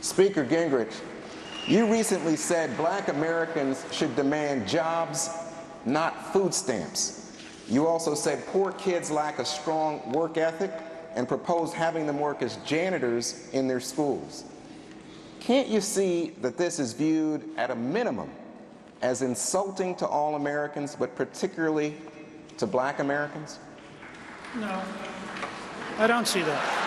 Speaker Gingrich, you recently said black Americans should demand jobs, not food stamps. You also said poor kids lack a strong work ethic and proposed having them work as janitors in their schools. Can't you see that this is viewed at a minimum as insulting to all Americans, but particularly to black Americans? No, I don't see that.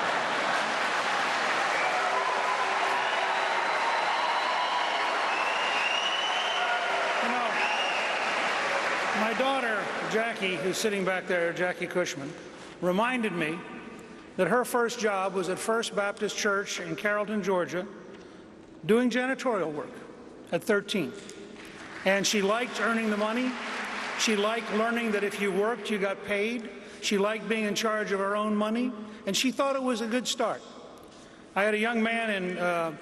My daughter, Jackie, who's sitting back there, Jackie Cushman, reminded me that her first job was at First Baptist Church in Carrollton, Georgia, doing janitorial work at 13. And she liked earning the money. She liked learning that if you worked, you got paid. She liked being in charge of her own money, and she thought it was a good start. I had a young man in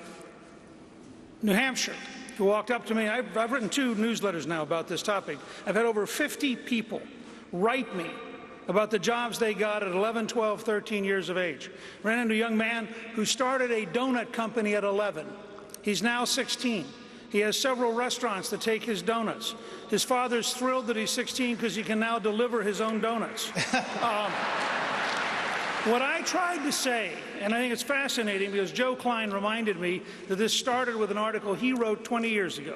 New Hampshire who walked up to me. I've written 2 newsletters now about this topic. I've had over 50 people write me about the jobs they got at 11, 12, 13 years of age. Ran into a young man who started a donut company at 11. He's now 16. He has several restaurants that take his donuts. His father's thrilled that he's 16 because he can now deliver his own donuts. What I tried to say, and I think it's fascinating because Joe Klein reminded me that this started with an article he wrote 20 years ago.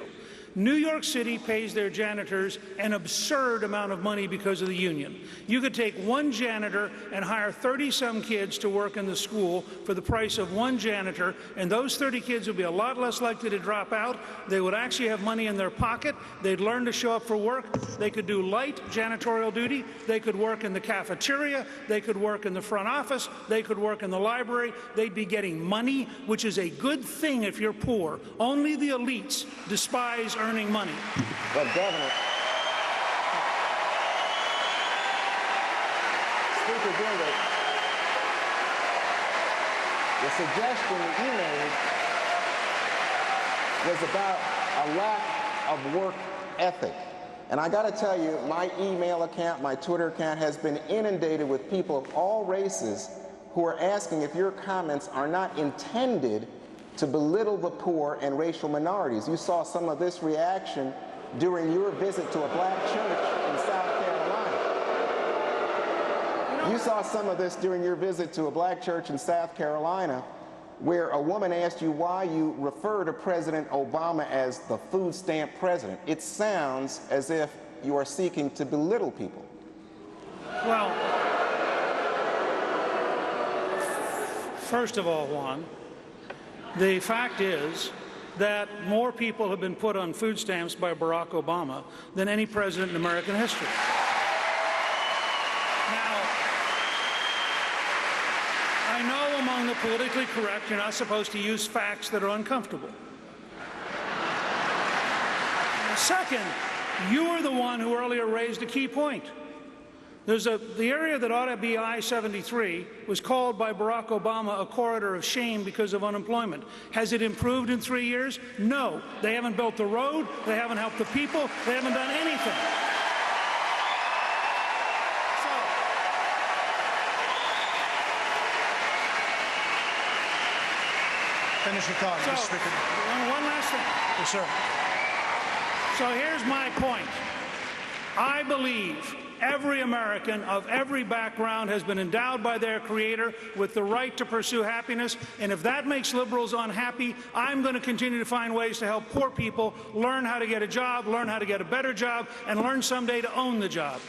New York City pays their janitors an absurd amount of money because of the union. You could take one janitor and hire 30-some kids to work in the school for the price of one janitor, and those 30 kids would be a lot less likely to drop out. They would actually have money in their pocket. They'd learn to show up for work. They could do light janitorial duty. They could work in the cafeteria. They could work in the front office. They could work in the library. They'd be getting money, which is a good thing if you're poor. Only the elites despise earning money. But Governor, Speaker Gingrich, the suggestion that you made was about a lack of work ethic. And I got to tell you, my email account, my Twitter account has been inundated with people of all races who are asking if your comments are not intended to belittle the poor and racial minorities. You saw some of this reaction during your visit to a black church in South Carolina. You saw some of this during your visit to a black church in South Carolina, where a woman asked you why you refer to President Obama as the food stamp president. It sounds as if you are seeking to belittle people. Well, first of all, Juan, the fact is that more people have been put on food stamps by Barack Obama than any president in American history. Now, I know among the politically correct, you're not supposed to use facts that are uncomfortable. Second, you were the one who earlier raised a key point. The area that ought to be I-73 was called by Barack Obama a corridor of shame because of unemployment. Has it improved in 3 years? No. They haven't built the road. They haven't helped the people. They haven't done anything. Finish your thought, Mr. Speaker. One last thing. Yes, sir. So here's my point. I believe every American of every background has been endowed by their Creator with the right to pursue happiness, and if that makes liberals unhappy, I'm going to continue to find ways to help poor people learn how to get a job, learn how to get a better job, and learn someday to own the job.